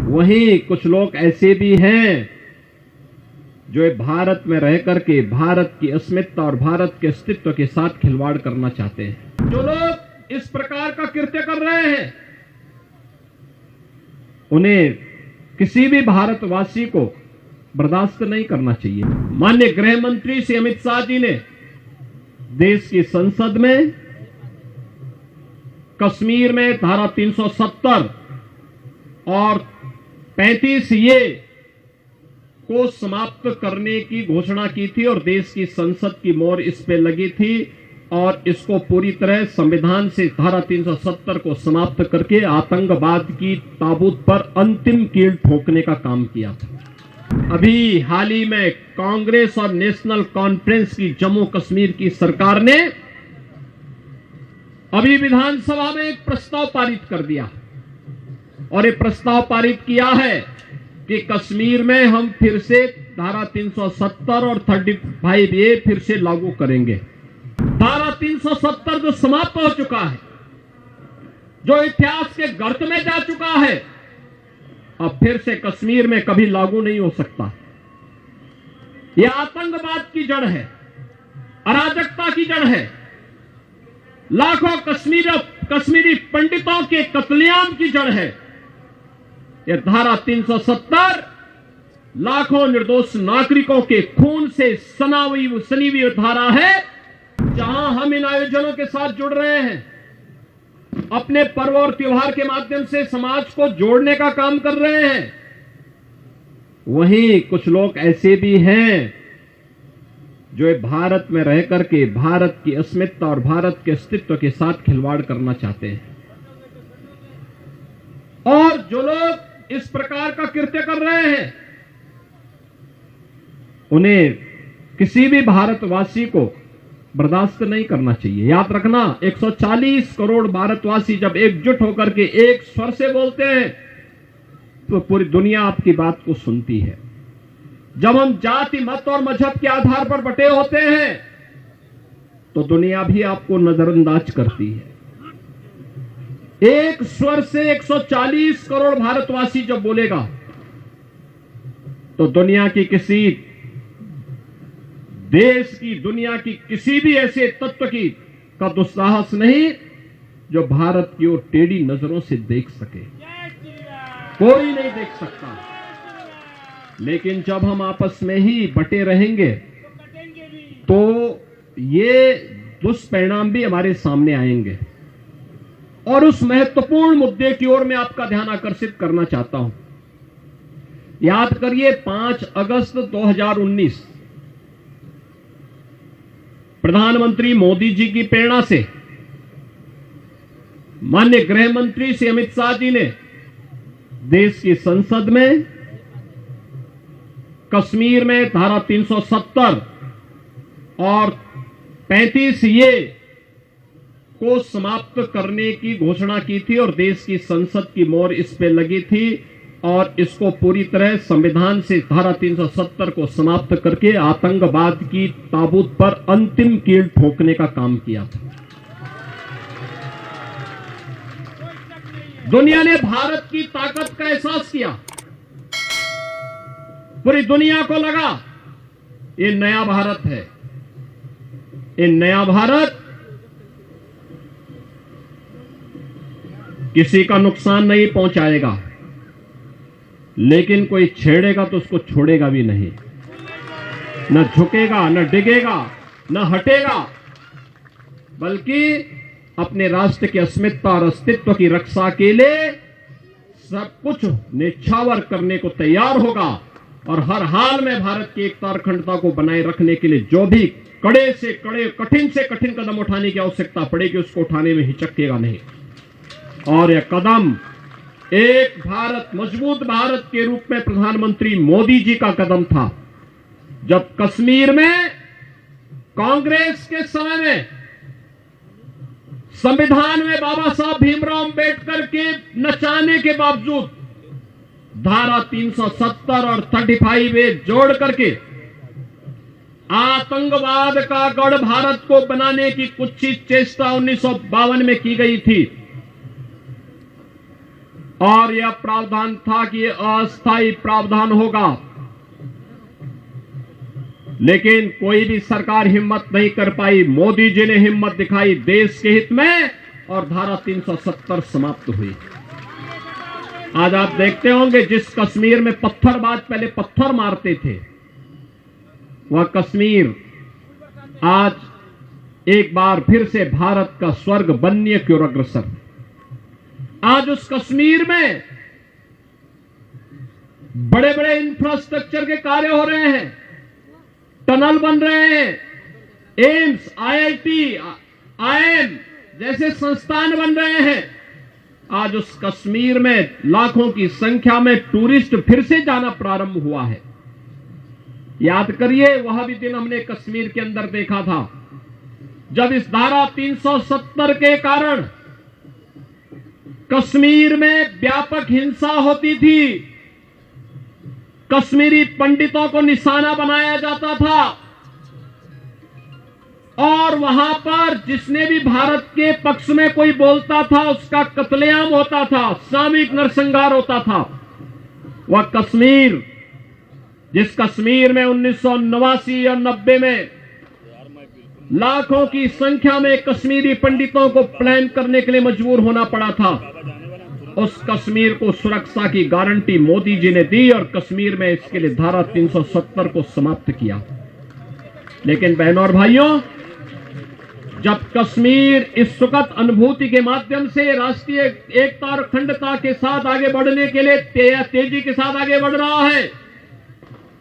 वहीं कुछ लोग ऐसे भी हैं जो भारत में रह करके भारत की अस्मिता और भारत के अस्तित्व के साथ खिलवाड़ करना चाहते हैं। जो लोग इस प्रकार का कृत्य कर रहे हैं उन्हें किसी भी भारतवासी को बर्दाश्त नहीं करना चाहिए। माननीय गृह मंत्री श्री अमित शाह जी ने देश की संसद में कश्मीर में धारा 370 और 35 ए को समाप्त करने की घोषणा की थी और देश की संसद की मोहर इस पे लगी थी और इसको पूरी तरह संविधान से धारा 370 को समाप्त करके आतंकवाद की ताबूत पर अंतिम कील ठोकने का काम किया था। अभी हाल ही में कांग्रेस और नेशनल कॉन्फ्रेंस की जम्मू कश्मीर की सरकार ने अभी विधानसभा में एक प्रस्ताव पारित कर दिया और ये प्रस्ताव पारित किया है कि कश्मीर में हम फिर से धारा 370 और 35 ए फिर से लागू करेंगे। धारा 370 जो समाप्त हो चुका है, जो इतिहास के गर्त में जा चुका है, अब फिर से कश्मीर में कभी लागू नहीं हो सकता। यह आतंकवाद की जड़ है, अराजकता की जड़ है, लाखों कश्मीरी पंडितों के कत्लेआम की जड़ है। यह धारा 370 लाखों निर्दोष नागरिकों के खून से सनी हुई धारा है। जहां हम इन आयोजनों के साथ जुड़ रहे हैं, अपने पर्व और त्योहार के माध्यम से समाज को जोड़ने का काम कर रहे हैं, वहीं कुछ लोग ऐसे भी हैं जो भारत में रह करके भारत की अस्मिता और भारत के अस्तित्व के साथ खिलवाड़ करना चाहते हैं। और जो लोग इस प्रकार का कृत्य कर रहे हैं उन्हें किसी भी भारतवासी को बर्दाश्त नहीं करना चाहिए। याद रखना, 140 करोड़ भारतवासी जब एकजुट होकर के एक स्वर से बोलते हैं तो पूरी दुनिया आपकी बात को सुनती है। जब हम जाति, मत और मजहब के आधार पर बटे होते हैं तो दुनिया भी आपको नजरअंदाज करती है। एक स्वर से 140 करोड़ भारतवासी जब बोलेगा तो दुनिया की किसी देश की, दुनिया की किसी भी ऐसे तत्व की का दुस्साहस नहीं जो भारत की ओर टेढ़ी नजरों से देख सके। कोई नहीं देख सकता। लेकिन जब हम आपस में ही बटे रहेंगे तो ये दुष्परिणाम भी हमारे सामने आएंगे। और उस महत्वपूर्ण मुद्दे की ओर मैं आपका ध्यान आकर्षित करना चाहता हूं। याद करिए, 5 अगस्त 2019 प्रधानमंत्री मोदी जी की प्रेरणा से माननीय गृह मंत्री श्री अमित शाह जी ने देश की संसद में कश्मीर में धारा 370 और 35 ए को समाप्त करने की घोषणा की थी और देश की संसद की मोहर इस पे लगी थी और इसको पूरी तरह संविधान से धारा 370 को समाप्त करके आतंकवाद की ताबूत पर अंतिम कील ठोकने का काम किया था। दुनिया ने भारत की ताकत का एहसास किया। पूरी दुनिया को लगा ये नया भारत है। ये नया भारत किसी का नुकसान नहीं पहुंचाएगा, लेकिन कोई छेड़ेगा तो उसको छोड़ेगा भी नहीं। न झुकेगा, न डिगेगा, न हटेगा, बल्कि अपने राष्ट्र की अस्मिता और अस्तित्व की रक्षा के लिए सब कुछ निछावर करने को तैयार होगा और हर हाल में भारत की एकता और अखंडता को बनाए रखने के लिए जो भी कड़े से कड़े, कठिन से कठिन कदम उठाने की आवश्यकता पड़ेगी उसको उठाने में हिचकेगा नहीं। और यह कदम एक भारत, मजबूत भारत के रूप में प्रधानमंत्री मोदी जी का कदम था। जब कश्मीर में कांग्रेस के समय में संविधान में बाबा साहब भीमराव अंबेडकर के नचाने के बावजूद धारा 370 और 35 ए जोड़ करके आतंकवाद का गढ़ भारत को बनाने की कुछ चेष्टा 1952 में की गई थी। और यह प्रावधान था कि यह अस्थायी प्रावधान होगा, लेकिन कोई भी सरकार हिम्मत नहीं कर पाई। मोदी जी ने हिम्मत दिखाई देश के हित में और धारा 370 समाप्त हुई। आज आप देखते होंगे जिस कश्मीर में पत्थरबाज पहले पत्थर मारते थे, वह कश्मीर आज एक बार फिर से भारत का स्वर्ग बनने की ओर अग्रसर। आज उस कश्मीर में बड़े बड़े इंफ्रास्ट्रक्चर के कार्य हो रहे हैं, टनल बन रहे हैं, एम्स, आईआईटी, आईएम जैसे संस्थान बन रहे हैं। आज उस कश्मीर में लाखों की संख्या में टूरिस्ट फिर से जाना प्रारंभ हुआ है। याद करिए, वह भी दिन हमने कश्मीर के अंदर देखा था जब इस धारा 370 के कारण कश्मीर में व्यापक हिंसा होती थी, कश्मीरी पंडितों को निशाना बनाया जाता था और वहां पर जिसने भी भारत के पक्ष में कोई बोलता था उसका कत्लेआम होता था, सामूहिक नरसंहार होता था। वह कश्मीर, जिस कश्मीर में 1989 और 90 में लाखों की संख्या में कश्मीरी पंडितों को प्लान करने के लिए मजबूर होना पड़ा था, उस कश्मीर को सुरक्षा की गारंटी मोदी जी ने दी और कश्मीर में इसके लिए धारा 370 को समाप्त किया। लेकिन बहनों और भाइयों, जब कश्मीर इस सुखद अनुभूति के माध्यम से राष्ट्रीय एकता और अखंडता के साथ आगे बढ़ने के लिए तेजी के साथ आगे बढ़ रहा है,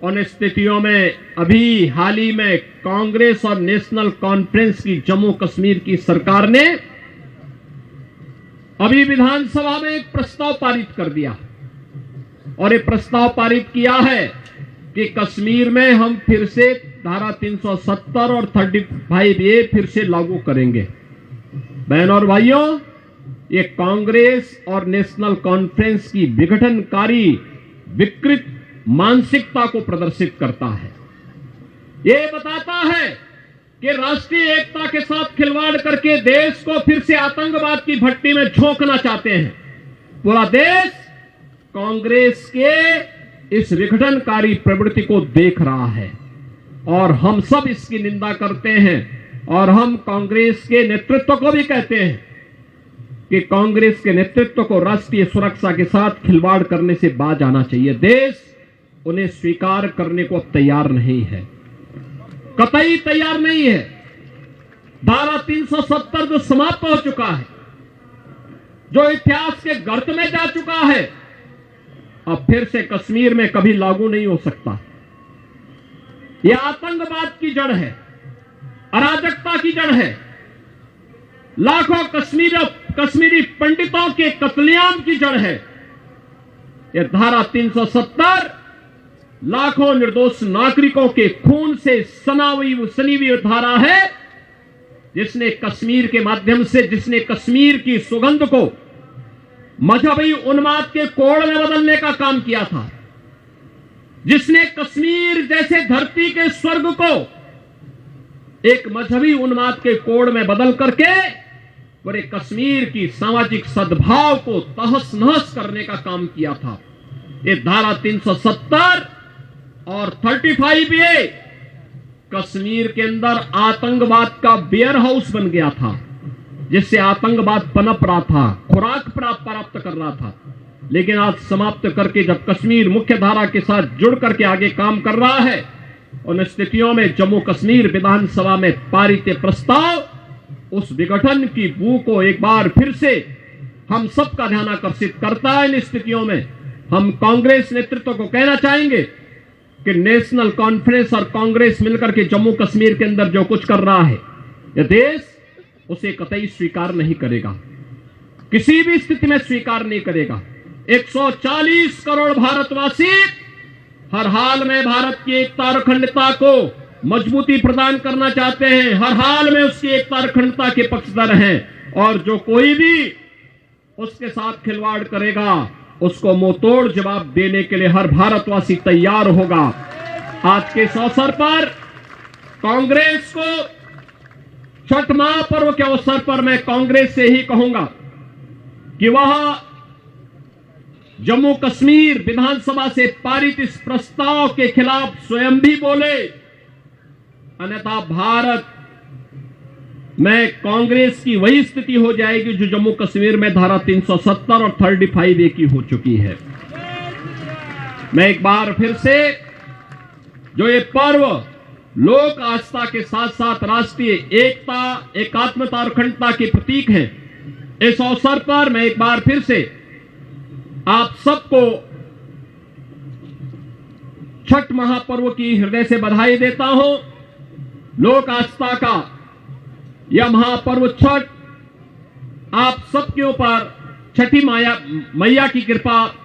उन स्थितियों में अभी हाल ही में कांग्रेस और नेशनल कॉन्फ्रेंस की जम्मू कश्मीर की सरकार ने अभी विधानसभा में एक प्रस्ताव पारित कर दिया और ये प्रस्ताव पारित किया है कि कश्मीर में हम फिर से धारा 370 और 35A फिर से लागू करेंगे। बहनों और भाइयों, ये कांग्रेस और नेशनल कॉन्फ्रेंस की विघटनकारी विकृत मानसिकता को प्रदर्शित करता है। ये बताता है कि राष्ट्रीय एकता के साथ खिलवाड़ करके देश को फिर से आतंकवाद की भट्टी में झोंकना चाहते हैं। पूरा देश कांग्रेस के इस विघटनकारी प्रवृत्ति को देख रहा है और हम सब इसकी निंदा करते हैं और हम कांग्रेस के नेतृत्व को भी कहते हैं कि कांग्रेस के नेतृत्व को राष्ट्रीय सुरक्षा के साथ खिलवाड़ करने से बाज आना चाहिए। देश उन्हें स्वीकार करने को अब तैयार नहीं है, कतई तैयार नहीं है। धारा 370 जो समाप्त हो चुका है, जो इतिहास के गर्त में जा चुका है, अब फिर से कश्मीर में कभी लागू नहीं हो सकता। यह आतंकवाद की जड़ है, अराजकता की जड़ है, लाखों कश्मीरी पंडितों के कत्लेआम की जड़ है। यह धारा 370 लाखों निर्दोष नागरिकों के खून से सनी हुई धारा है, जिसने कश्मीर के माध्यम से, जिसने कश्मीर की सुगंध को मजहबी उन्माद के कोड़ में बदलने का काम किया था, जिसने कश्मीर जैसे धरती के स्वर्ग को एक मजहबी उन्माद के कोड़ में बदल करके पूरे कश्मीर की सामाजिक सद्भाव को तहस नहस करने का काम किया था। ये धारा 370 और 35A कश्मीर के अंदर आतंकवाद का वेयर हाउस बन गया था, जिससे आतंकवाद पनप रहा था, खुराक प्राप्त कर रहा था। लेकिन आज समाप्त करके जब कश्मीर मुख्य धारा के साथ जुड़ करके आगे काम कर रहा है, उन स्थितियों में जम्मू कश्मीर विधानसभा में पारित प्रस्ताव उस विघटन की बू को एक बार फिर से हम सबका ध्यान आकर्षित करता है। इन स्थितियों में हम कांग्रेस नेतृत्व को कहना चाहेंगे कि नेशनल कॉन्फ्रेंस और कांग्रेस मिलकर के जम्मू कश्मीर के अंदर जो कुछ कर रहा है, यह देश उसे कतई स्वीकार नहीं करेगा, किसी भी स्थिति में स्वीकार नहीं करेगा। 140 करोड़ भारतवासी हर हाल में भारत की एकता और अखंडता को मजबूती प्रदान करना चाहते हैं, हर हाल में उसकी एकता और अखंडता के पक्षधर हैं, और जो कोई भी उसके साथ खिलवाड़ करेगा उसको मुंहतोड़ जवाब देने के लिए हर भारतवासी तैयार होगा। आज के इस अवसर पर कांग्रेस को छठ महापर्व के अवसर पर मैं कांग्रेस से ही कहूंगा कि वह जम्मू कश्मीर विधानसभा से पारित इस प्रस्ताव के खिलाफ स्वयं भी बोले, अन्यथा भारत में कांग्रेस की वही स्थिति हो जाएगी जो जम्मू कश्मीर में धारा 370 और 35A की हो चुकी है। मैं एक बार फिर से, जो ये पर्व लोक आस्था के साथ साथ राष्ट्रीय एकता, एकात्मता और अखंडता के प्रतीक हैं, इस अवसर पर मैं एक बार फिर से आप सबको छठ महापर्व की हृदय से बधाई देता हूं। लोक आस्था का यह महापर्व छठ आप सबके ऊपर छठी मैया की कृपा